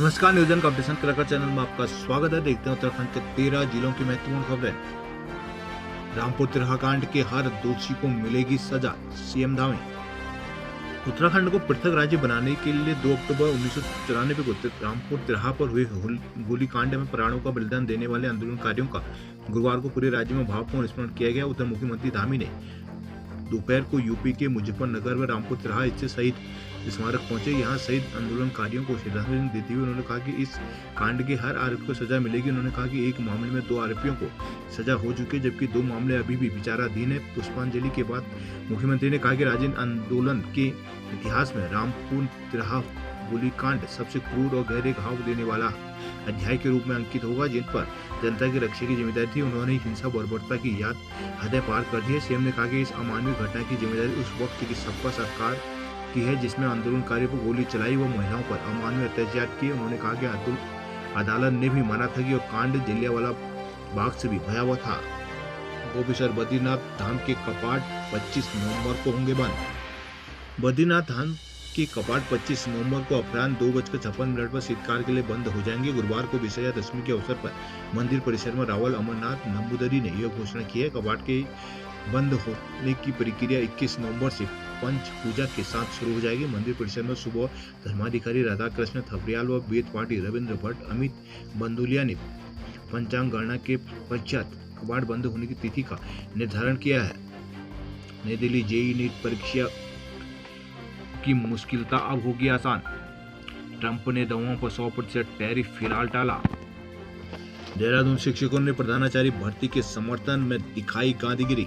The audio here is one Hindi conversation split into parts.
नमस्कार, नियोजन कंपटीशन कलाकार चैनल में आपका स्वागत है। देखते हैं उत्तराखंड के 13 जिलों की महत्वपूर्ण खबरें। रामपुर तिरहा कांड के हर दोषी को मिलेगी सजा, सीएम धामी। उत्तराखंड को पृथक राज्य बनाने के लिए 2 अक्टूबर 1994 को रामपुर तिरहा पर हुए गोलीकांड में प्राणों का बलिदान देने वाले आंदोलनकारियों का गुरुवार को पूरे राज्य में भावपूर्ण स्मरण किया गया। उधर मुख्यमंत्री धामी ने दोपहर को यूपी के मुजफ्फरनगर में रामपुर तिरहा स्थित शहीद स्मारक पहुंचे। यहां शहीद आंदोलनकारियों को श्रद्धांजलि देते हुए उन्होंने कहा कि इस कांड के हर आरोपी को सजा मिलेगी। उन्होंने कहा कि एक मामले में 2 आरोपियों को सजा हो चुकी है, जबकि 2 मामले अभी भी विचाराधीन है। पुष्पांजलि के बाद मुख्यमंत्री ने कहा कि राज्य आंदोलन के इतिहास में रामपुर तिरहा गोलीकांड सबसे क्रूर और गहरे घाव देने वाला अध्याय के रूप में अंकित होगा, जिन पर जनता की रक्षा की जिम्मेदारी थी। उन्होंने हिंसा बर्बरता की याद हदें पार कर दी है। सीएम ने कहा कि इस अमानवीय घटना की जिम्मेदारी उस वक्त की सपा सरकार की है जिसमें आंदोलनकारियों पर गोली चलाई व महिलाओं पर अमानवीय अत्याचार किए। उन्होंने कहा कि अदालत ने भी माना था कि वह कांड जलियांवाला बाग से भी भयावह था। गोपेश्वर बद्रीनाथ धाम के कपाट 25 नवंबर को होंगे बंद। बद्रीनाथ धाम के कपाट 25 नवंबर को अपराह्न 2:56 पर शीतकाल के लिए बंद हो जाएंगे। गुरुवार को विजयादशमी के अवसर पर मंदिर परिसर में रावल अमरनाथ नंबूदरी ने यह घोषणा की है। कपाट के बंद होने की प्रक्रिया 21 नवंबर से पंच पूजा के साथ शुरू हो जाएगी। मंदिर परिसर में सुबह धर्माधिकारी राधाकृष्ण थपरियाल व वेद पाठी रविंद्र भट्ट अमित बंदुलिया ने पंचांग गणना के पश्चात कपाट बंद होने की तिथि का निर्धारण किया है। नई दिल्ली जेईई नीट परीक्षा की मुश्किलता अब होगी आसान। ट्रंप ने दवाओं पर 100% टैरिफ फिलहाल टाला। देहरादून शिक्षकों ने प्रधानाचार्य भर्ती के समर्थन में दिखाई गांधीगिरी।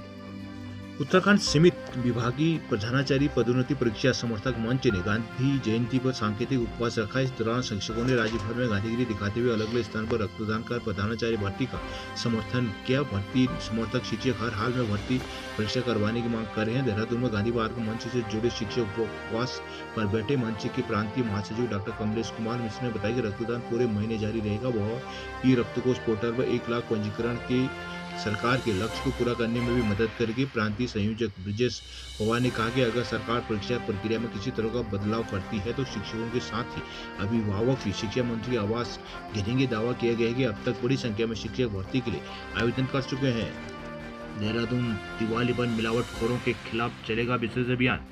उत्तराखंड सीमित विभागीय प्रधानाचार्य पदोन्नति परीक्षा समर्थक मंच ने गांधी जयंती पर सांकेतिक उपवास रखा। इस दौरान शिक्षकों ने राज्य भर में गांधीगिरी दिखाते हुए अलग अलग स्थान पर रक्तदान कर प्रधानाचार्य भर्ती का समर्थन किया। भर्ती समर्थक शिक्षक हर हाल में भर्ती परीक्षा करवाने की मांग कर रहे हैं। देहरादून में गांधी पार्क मंच से जुड़े शिक्षक उपवास पर बैठे। मंच के प्रांतीय महासचिव डॉक्टर कमलेश कुमार मिश्र ने बताया कि रक्तदान पूरे महीने जारी रहेगा। वह ई रक्तकोष पोर्टल पर 1 लाख पंजीकरण के सरकार के लक्ष्य को पूरा करने में भी मदद करेगी। प्रांतीय संयोजक ब्रिजेश पवार ने कहा कि अगर सरकार परीक्षा प्रक्रिया में किसी तरह का बदलाव करती है तो शिक्षकों के साथ ही अभिभावक भी शिक्षा मंत्री आवास घेरेंगे। दावा किया गया है कि अब तक बड़ी संख्या में शिक्षक भर्ती के लिए आवेदन कर चुके हैं। देहरादून दिवाली पर मिलावटखोरों के खिलाफ चलेगा विशेष अभियान।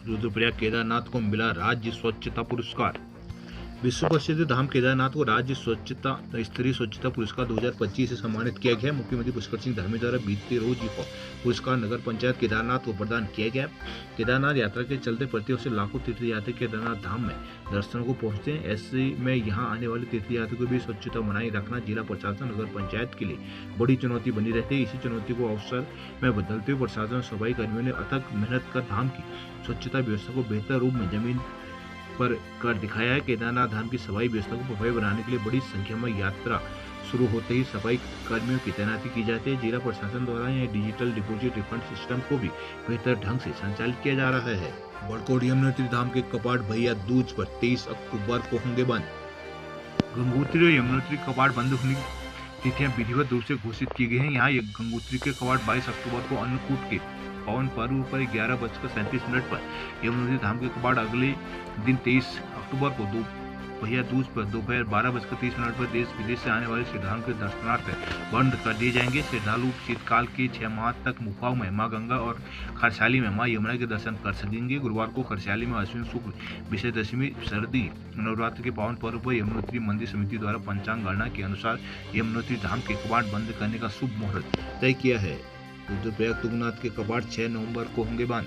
रुद्रप्रयाग केदारनाथ को मिला राज्य स्वच्छता पुरस्कार। विश्व प्रसिद्ध धाम केदारनाथ को राज्य स्तरीय स्वच्छता पुरस्कार 2025 से सम्मानित किया गया। मुख्यमंत्री पुष्कर सिंह धामी द्वारा बीते रोज ये पुरस्कार नगर पंचायत केदारनाथ को प्रदान किया गया। केदारनाथ यात्रा के चलते प्रतिवर्ष लाखों तीर्थयात्री केदारनाथ धाम में दर्शनों को पहुंचते हैं। ऐसे में यहाँ आने वाले तीर्थयात्रियों को भी स्वच्छता बनाए रखना जिला प्रशासन नगर पंचायत के लिए बड़ी चुनौती बनी रहती है। इसी चुनौती को अवसर में बदलते हुए प्रशासन सफाई कर्मियों ने अथक मेहनत कर धाम की स्वच्छता व्यवस्था को बेहतर रूप में जमीन पर कर दिखाया है। केदारनाथ धाम की सफाई व्यवस्था को प्रभावी बनाने के लिए बड़ी संख्या में यात्रा शुरू होते ही सफाई कर्मियों की तैनाती की जाती है। जिला प्रशासन द्वारा यह डिजिटल डिपॉजिट रिफंड सिस्टम को भी बेहतर ढंग से संचालित किया जा रहा है। बड़कोट यमुनोत्री धाम के कपाट भैया दूज पर 23 अक्टूबर को होंगे बंद। गंगोत्री और यमुनोत्री कपाट बंद होने की तिथियां विधिवत रूप से घोषित की गई हैं। यहाँ गंगोत्री के कपाट 22 अक्टूबर को अन्नकूट के पावन पर्व पर 11:37 पर, यमुनोत्री धाम के कपाट अगले दिन 23 अक्टूबर को भैया दूज पर दोपहर 12:30 पर देश विदेश से आने वाले श्रद्धालुओं के दर्शनार्थ बंद कर दिए जाएंगे। श्रद्धालु शीतकाल के 6 माह तक मुखाओं में मां गंगा और खरसाली में मां यमुना के दर्शन कर सकेंगे। गुरुवार को खरसाली में अश्विन शुक्ल विजयादशमी सर्दी नवरात्र के पावन पर्व पर यमुनोत्री मंदिर समिति द्वारा पंचांग गणना के अनुसार यमुनोत्री धाम के कपाट बंद करने का शुभ मुहूर्त तय किया है। रुद्रप्रयाग तुंगनाथ के कपाट 6 नवंबर को होंगे बंद।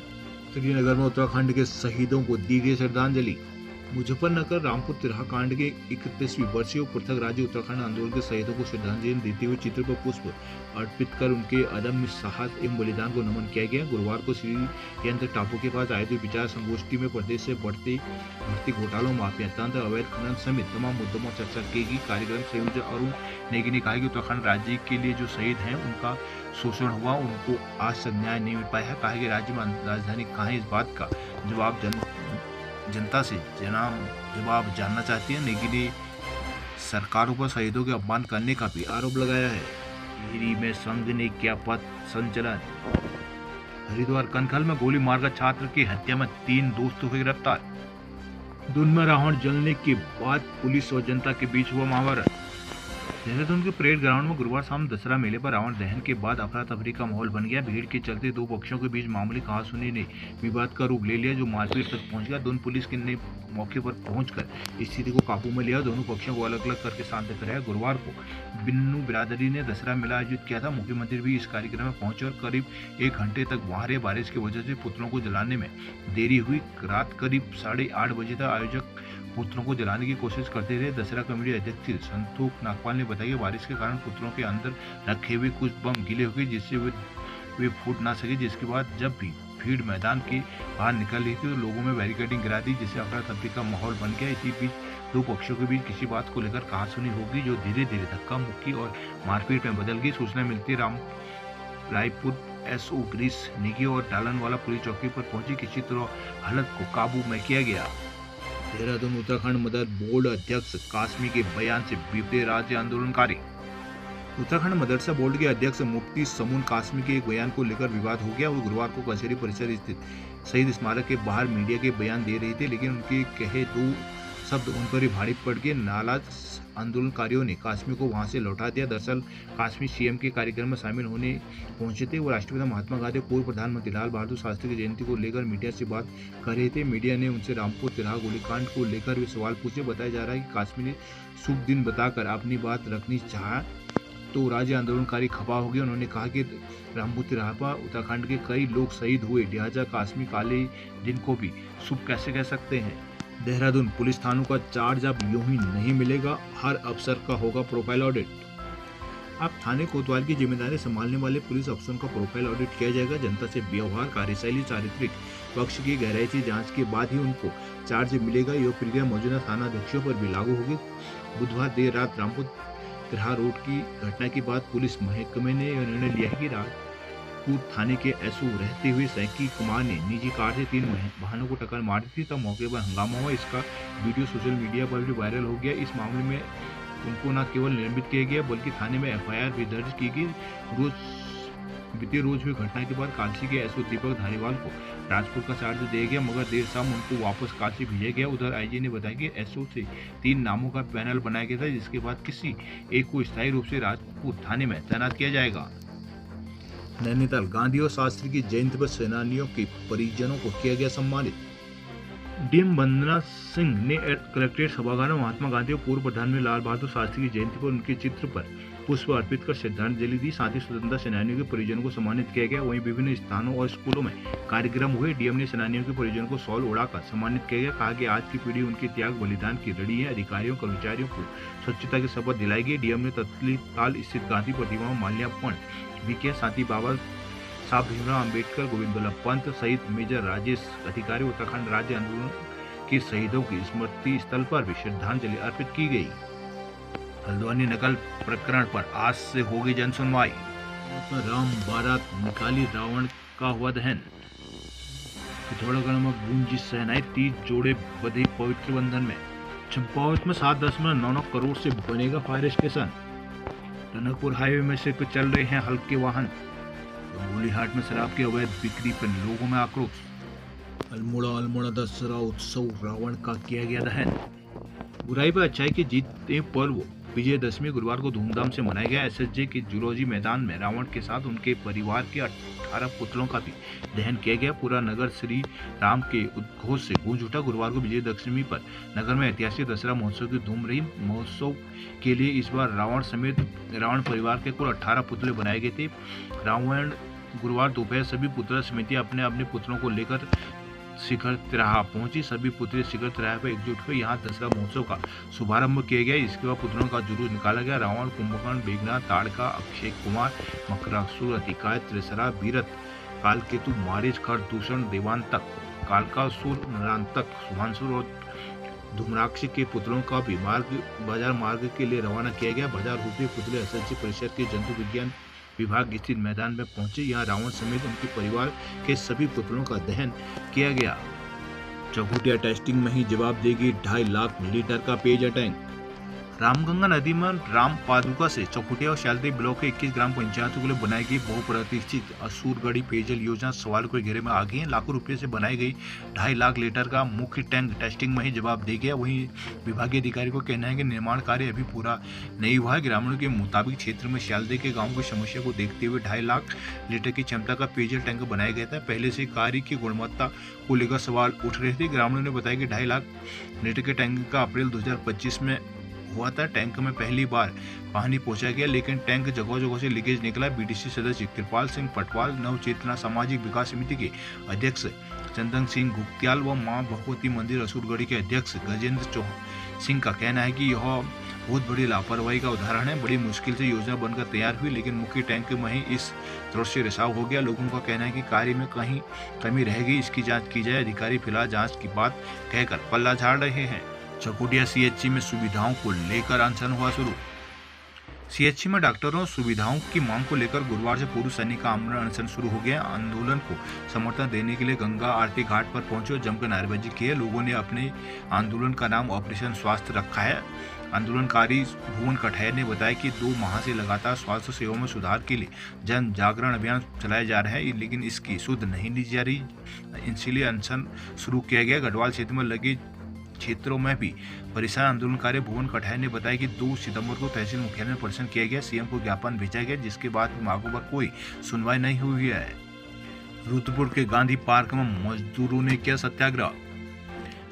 श्रीनगर में उत्तराखंड के शहीदों को दी गई श्रद्धांजलि। मुजफ्फरनगर रामपुर तिरहा कांड के 31वीं वर्षीय पृथक राज्य उत्तराखंड आंदोलन के शहीदों को श्रद्धांजलि देते हुए चित्र पर पुष्प अर्पित कर उनके अदम्य साहस एवं बलिदान को नमन किया गया। गुरुवार को श्री यंत्र टापू के पास आयोजित विचार संगोष्ठी में प्रदेश से बढ़ते भर्ती घोटालों, माफिया तंत्र, अवैध खनन समेत तमाम मुद्दों पर चर्चा की गई। कार्यक्रम संयोजक अरुण नेगी ने कहा कि उत्तराखंड राज्य के लिए जो शहीद हैं उनका शोषण हुआ, उनको आज तक न्याय नहीं मिल पाया है। कहा कि राज्य में राजधानी कहाँ है, इस बात का जवाब जनता से जवाब जानना चाहती है। नेगी ने सरकारों पर शहीदों के अपमान करने का भी आरोप लगाया है। टिहरी में संघ ने किया पथ संचलन। हरिद्वार कनखल में गोली मारकर छात्र की हत्या में 3 दोस्तों को गिरफ्तार। धुंध में रावण जलने के बाद पुलिस और जनता के बीच हुआ महाभारत। देहरादून के परेड ग्राउंड में गुरुवार शाम दशहरा मेले पर रावण दहन के बाद अफरा तफरी का माहौल बन गया। भीड़ के चलते दो पक्षों के बीच मामूली कहासुनी ने विवाद का रूप ले लिया, जो मारपीट तक पहुंच गया। दोनों पुलिस ने मौके पर पहुंचकर स्थिति को काबू में लिया, दोनों पक्षों को अलग अलग करके शांत कराया। गुरुवार को बिन्नू बिरादरी ने दशहरा मेला आयोजित किया था। मुख्यमंत्री भी इस कार्यक्रम में पहुंचे और करीब 1 घंटे तक वहां रहे। बारिश की वजह से पुतलों को जलाने में देरी हुई। रात करीब 8:30 बजे तक आयोजक पुतलों को जलाने की कोशिश करते रहे। दशहरा कमेटी अध्यक्ष संतोष नागपाल ने बताया कि बारिश के कारण पुतलों के अंदर रखे हुए कुछ बम गीले हो गए, जिससे वे फूट ना सके। जिसके बाद जब भी भीड़ मैदान के बाहर निकल रही थी तो लोगों में बैरिकेडिंग गिरा दी, जिससे अफरा तफरी का माहौल बन गया। इसी बीच दो पक्षों के बीच किसी बात को लेकर कहासुनी होगी, जो धीरे धीरे धक्का मुक्की और मारपीट में बदल गई। सूचना मिलती रायपुर एसओ गिरीश नेगी और डालनवाला पुलिस चौकी पर पहुंची। किसी तरह हालत को काबू में किया गया। देहरादून उत्तराखंड मदर बोर्ड अध्यक्ष कासमी के बयान से बिगड़े राज्य आंदोलनकारी। उत्तराखंड मदरसा बोर्ड के अध्यक्ष मुफ्ती समून कासमी के एक बयान को लेकर विवाद हो गया। वो गुरुवार को कचहरी परिसर स्थित शहीद स्मारक के बाहर मीडिया के बयान दे रहे थे, लेकिन उनके कहे दो शब्द उन पर ही भारी पड़ गए। नाराज आंदोलनकारियों ने कासमी को वहां से लौटा दिया। दरअसल कासमी सीएम के कार्यक्रम में शामिल होने पहुंचे थे। वो राष्ट्रपिता महात्मा गांधी, पूर्व प्रधानमंत्री लाल बहादुर शास्त्री की जयंती को लेकर मीडिया से बात कर रहे थे। मीडिया ने उनसे रामपुर तिराहा गोलीकांड को लेकर भी सवाल पूछे। बताया जा रहा है कि कासमी ने शुभ दिन बताकर अपनी बात रखनी चाहा तो राज्य आंदोलनकारी खफा हो गए। उन्होंने कहा कि रामपुर तिराहा पर उत्तराखंड के कई लोग शहीद हुए, लिहाजा कासमी काले दिन को भी शुभ कैसे कह सकते हैं। देहरादून पुलिस थानों का चार्ज अब यूं ही नहीं मिलेगा, हर अफसर का होगा प्रोफाइल ऑडिट। अब थाने कोतवाल की जिम्मेदारी संभालने वाले पुलिस अफसरों का प्रोफाइल ऑडिट किया जाएगा। जनता से व्यवहार, कार्यशैली, चारित्रिक पक्ष की गहराई से जांच के बाद ही उनको चार्ज मिलेगा। यह प्रक्रिया मौजूदा थाना अध्यक्षों पर भी लागू होगी। बुधवार देर रात रामपुर तिराहा रोड की घटना के बाद पुलिस महकमे ने यह निर्णय लिया है कि राजपुर थाने के एसओ रहते हुए सैकी कुमार ने निजी कार से 3 वाहनों को टक्कर मार दी थी। तब मौके पर हंगामा हुआ। इसका वीडियो सोशल मीडिया पर भी वायरल हो गया। इस मामले में उनको न केवल निलंबित किया गया बल्कि थाने में एफआईआर भी दर्ज की गई। बीते रोज हुई घटना के बाद काशी के एसओ दीपक धारीवाल को राजपुर का चार्ज दिया गया, मगर देर शाम उनको वापस काशी भेजा गया। उधर आईजी ने बताया कि एसओ से 3 नामों का पैनल बनाया गया था, जिसके बाद किसी एक को स्थायी रूप से राजपुर थाने में तैनात किया जाएगा। नैनीताल गांधी और शास्त्री की जयंती पर सेनानियों के परिजनों को किया गया सम्मानित। डीएम वंदना सिंह ने कलेक्ट्रेट सभागार में महात्मा गांधी और पूर्व प्रधानमंत्री लाल बहादुर शास्त्री की जयंती पर उनके चित्र पर पुष्प अर्पित कर श्रद्धांजलि दी। साथ ही स्वतंत्रता सेनानियों के परिजनों को सम्मानित किया गया। वहीं विभिन्न स्थानों और स्कूलों में कार्यक्रम हुए। डीएम ने सेनानियों के परिजनों को शॉल उड़ाकर सम्मानित किया गया। कहा कि आज की पीढ़ी उनके त्याग बलिदान की ऋणी है। अधिकारियों कर्मचारियों को स्वच्छता की शपथ दिलाई गई। डीएम ने तत्लीताल स्थित गांधी प्रतिमा में माल्यार्पण भी किया। साथ ही बाबा साहब भीमराव अम्बेडकर, गोविंद बल्लभ पंत सहित मेजर राजेश अधिकारी, उत्तराखंड राज्य आंदोलन के शहीदों की स्मृति स्थल पर भी श्रद्धांजलि अर्पित की गई। हल्द्वानी नकल प्रकरण पर आज से होगी जन सुनवाई। राम बारात निकाली, रावण का हुआ दहन। पिथौरागढ़ में गूंजी शहनाई, 30 जोड़े बंधे पवित्र बंधन में। चंपावत में 7.99 करोड़ से बनेगा फायर स्टेशन। टनकपुर हाईवे में सिर्फ चल रहे हैं हल्के वाहन। गोलीहाट में शराब की अवैध बिक्री पर लोगों में आक्रोश। अल्मोड़ा दशहरा उत्सव, रावण का किया गया दहन। बुराई पर अच्छाई की जीत पर्व विजयदशमी गुरुवार को धूमधाम से मनाया गया। एसएसजे के जूलॉजी मैदान में रावण के साथ उनके परिवार के 18 पुतलों का भी दहन किया गया। पूरा नगर श्री राम के उद्घोष से गूंज उठा। गुरुवार को विजयदशमी पर नगर में ऐतिहासिक दशहरा महोत्सव की धूम रही। महोत्सव के लिए इस बार रावण समेत रावण परिवार के कुल 18 पुतले बनाए गए थे। रावण गुरुवार दोपहर सभी पुतला समितियां अपने अपने पुतलों को लेकर शिखर तिराहा पहुंची। सभी पुतले शिखर तिराहा पर एकजुट हुए। यहाँ दशहरा महोत्सव का शुभारंभ किया गया। इसके बाद पुतलों का जुलूस निकाला गया। रावण, कुंभकर्ण, मेघनाथ, ताड़का, अक्षय कुमार, मकरासुर, अतिकाय, त्रिशरा, वीरत, कालकेतु, मारीच, खरदूषण, देवांतक, कालकासुर, नरांतक, शुभांशुर और धूम्राक्ष के पुतलों का भी बाजार मार्ग के लिए रवाना किया गया। बाजार रूपी पुतले एसएसजी परिषद के जंतु विज्ञान विभाग स्थित मैदान में पहुंचे। यहाँ रावण समेत उनके परिवार के सभी पुतलों का दहन किया गया। चौखुटिया टेस्टिंग में ही जवाब देगी 2.5 लाख लीटर का पेयजल टैंक। रामगंगा नदी में राम पादुका से चौखुटिया और शालदी ब्लॉक के 21 ग्राम पंचायतों के लिए बनाई गई बहुप्रतीक्षित असूरगढ़ी पेयजल योजना सवाल के घेरे में आ गई है। लाखों रुपए से बनाई गई 2.5 लाख लीटर का मुख्य टैंक टेस्टिंग में ही जवाब दे गया। वहीं विभागीय अधिकारी को कहना है कि निर्माण कार्य अभी पूरा नहीं हुआ है। ग्रामीणों के मुताबिक क्षेत्र में शालदी के गाँव की समस्या को देखते हुए 2.5 लाख लीटर की क्षमता का पेयजल टैंक बनाया गया था। पहले से कार्य की गुणवत्ता को लेकर सवाल उठ रहे थे। ग्रामीणों ने बताया कि 2.5 लाख लीटर के टैंक का अप्रैल 2025 में हुआ था। टैंक में पहली बार पानी पहुंचा गया, लेकिन टैंक जगह जगह से लीकेज निकला। बीडीसी सदस्य कृपाल सिंह पटवाल, नव चेतना सामाजिक विकास समिति के अध्यक्ष चंदन सिंह गुप्तियाल व मां भगवती मंदिर असूरगढ़ी के अध्यक्ष गजेंद्र सिंह का कहना है कि यह बहुत बड़ी लापरवाही का उदाहरण है। बड़ी मुश्किल से योजना बनकर तैयार हुई, लेकिन मुख्य टैंक में ही इस तरह से रिसाव हो गया। लोगों का कहना है कि कार्य में कहीं कमी रह गई, इसकी जांच की जाए। अधिकारी फिलहाल जांच की बात कहकर पल्ला झाड़ रहे हैं। चकोटिया सीएचसी में सुविधाओं को लेकर अनशन हुआ शुरू। सीएचसी में डॉक्टरों सुविधाओं की मांग को लेकर गुरुवार से पूर्व सैनिक का आमरण अनशन शुरू हो गया। आंदोलन को समर्थन देने के लिए गंगा आरती घाट पर पहुंचे और जमकर नारेबाजी की है। लोगों ने अपने आंदोलन का नाम ऑपरेशन स्वास्थ्य रखा है। आंदोलनकारी भुवन कठैर ने बताया कि 2 माह से लगातार स्वास्थ्य सेवाओं में सुधार के लिए जन जागरण अभियान चलाया जा रहा है, लेकिन इसकी सुध नहीं ली जा रही, इसलिए अनशन शुरू किया गया। गढ़वाल क्षेत्र में लगे क्षेत्रों में भी परेशान आंदोलनकारी भुवन कठैर ने बताया कि 2 सितंबर को तहसील मुख्यालय में प्रदर्शन किया गया। सीएम को ज्ञापन भेजा गया, जिसके बाद मांगों पर कोई सुनवाई नहीं हुई है। रुद्रपुर के गांधी पार्क में मजदूरों ने किया सत्याग्रह।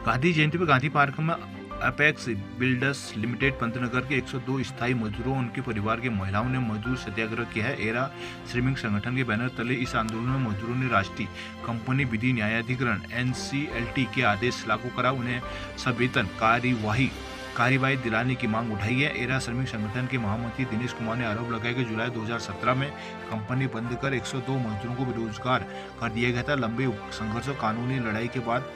गांधी जयंती पर गांधी पार्क में अपेक्स बिल्डर्स लिमिटेड पंतनगर के 102 स्थायी मजदूरों और उनके परिवार के महिलाओं ने मजदूर सत्याग्रह किया है। एरा श्रमिक संगठन के बैनर तले इस आंदोलन में मजदूरों ने राष्ट्रीय कंपनी विधि न्यायाधिकरण NCLT के आदेश लागू करा, उन्हें सवेतन कार्यवाही दिलाने की मांग उठाई है। एरा श्रमिक संगठन के महामंत्री दिनेश कुमार ने आरोप लगाया कि जुलाई 2017 में कंपनी बंद कर 102 मजदूरों को बेरोजगार कर दिया गया था। लंबे संघर्ष और कानूनी लड़ाई के बाद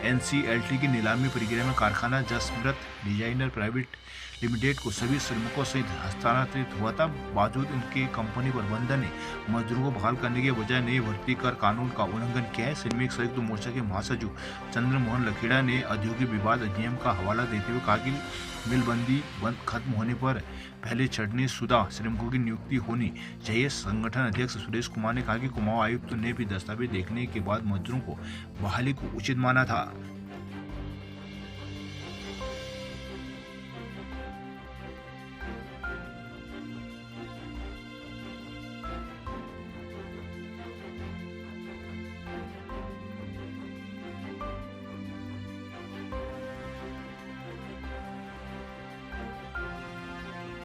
NCLT की नीलामी प्रक्रिया में कारखाना जसमृत डिजाइनर प्राइवेट लिमिटेड को सभी श्रमिकों सहित हस्तांतरित हुआ था। बावजूद इनके कंपनी प्रबंधन ने मजदूरों को बहाल करने के बजाय नई भर्ती कर कानून का उल्लंघन किया है। श्रमिक संयुक्त मोर्चा के महासचिव चंद्रमोहन लखेड़ा ने औद्योगिक विवाद अधिनियम का हवाला देते हुए कहा कि मिलबंदी बंद खत्म होने पर पहले छटनी शुदा श्रमिकों की नियुक्ति होनी चाहिए। संगठन अध्यक्ष सुरेश कुमार ने कहा कि कुमाऊं आयुक्त ने भी दस्तावेज देखने के बाद मजदूरों को बहाली को उचित माना था।